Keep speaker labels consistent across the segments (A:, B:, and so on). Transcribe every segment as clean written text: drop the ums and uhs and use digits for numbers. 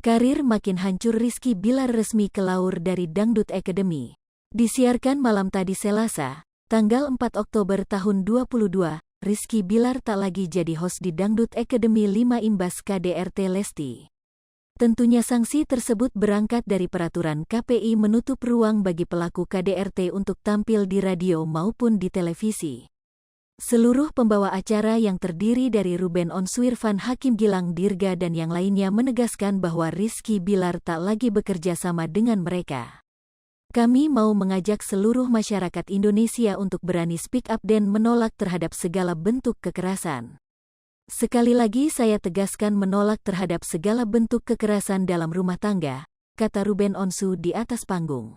A: Karir makin hancur Rizky Bilar resmi kelaur dari Dangdut Academy. Disiarkan malam tadi Selasa, tanggal 4 Oktober tahun 2022, Rizky Bilar tak lagi jadi host di Dangdut Academy 5 imbas KDRT Lesti. Tentunya sanksi tersebut berangkat dari peraturan KPI menutup ruang bagi pelaku KDRT untuk tampil di radio maupun di televisi. Seluruh pembawa acara yang terdiri dari Ruben Onsu, Irfan Hakim, Gilang Dirga dan yang lainnya menegaskan bahwa Rizky Bilar tak lagi bekerja sama dengan mereka. Kami mau mengajak seluruh masyarakat Indonesia untuk berani speak up dan menolak terhadap segala bentuk kekerasan. Sekali lagi saya tegaskan menolak terhadap segala bentuk kekerasan dalam rumah tangga, kata Ruben Onsu di atas panggung.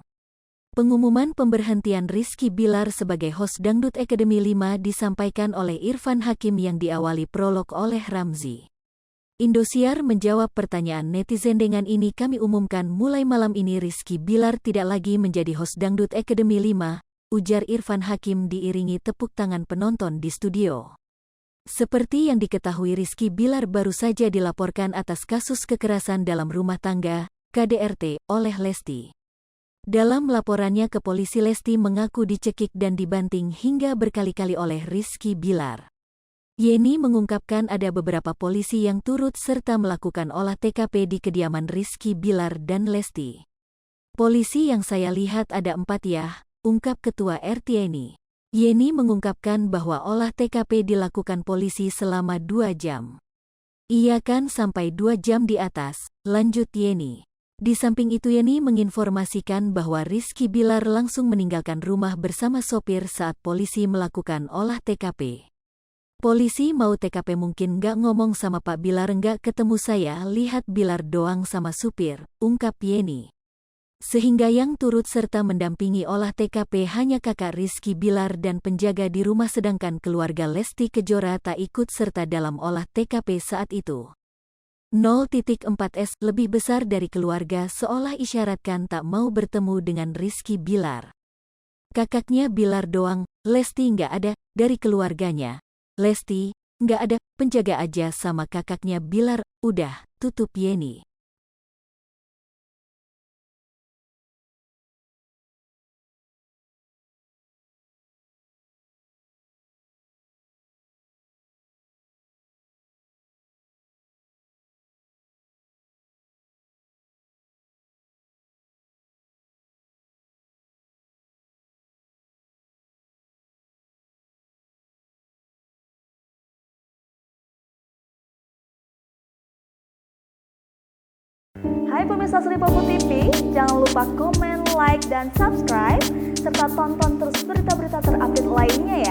A: Pengumuman pemberhentian Rizky Bilar sebagai host Dangdut Academy 5 disampaikan oleh Irfan Hakim yang diawali prolog oleh Ramzi. Indosiar menjawab pertanyaan netizen dengan ini, kami umumkan mulai malam ini Rizky Bilar tidak lagi menjadi host Dangdut Academy 5, ujar Irfan Hakim diiringi tepuk tangan penonton di studio. Seperti yang diketahui, Rizky Bilar baru saja dilaporkan atas kasus kekerasan dalam rumah tangga, KDRT, oleh Lesti. Dalam laporannya ke polisi, Lesti mengaku dicekik dan dibanting hingga berkali-kali oleh Rizky Bilar. Yeni mengungkapkan ada beberapa polisi yang turut serta melakukan olah TKP di kediaman Rizky Bilar dan Lesti. Polisi yang saya lihat ada 4 ya, ungkap Ketua RT Yeni. Yeni mengungkapkan bahwa olah TKP dilakukan polisi selama 2 jam. Iya kan, sampai 2 jam di atas, lanjut Yeni. Di samping itu Yeni menginformasikan bahwa Rizky Bilar langsung meninggalkan rumah bersama sopir saat polisi melakukan olah TKP. Polisi mau TKP mungkin nggak ngomong sama Pak Bilar, nggak ketemu, saya lihat Bilar doang sama supir, ungkap Yeni. Sehingga yang turut serta mendampingi olah TKP hanya kakak Rizky Bilar dan penjaga di rumah, sedangkan keluarga Lesti Kejora tak ikut serta dalam olah TKP saat itu. 0.4S lebih besar dari keluarga seolah isyaratkan tak mau bertemu dengan Rizky Bilar. Kakaknya Bilar doang, Lesti nggak ada, dari keluarganya. Lesti, nggak ada, penjaga aja sama kakaknya Bilar, udah, tutup Yeni.
B: Hai pemirsa Sri Popo TV, jangan lupa komen, like, dan subscribe, serta tonton terus berita-berita terupdate lainnya ya.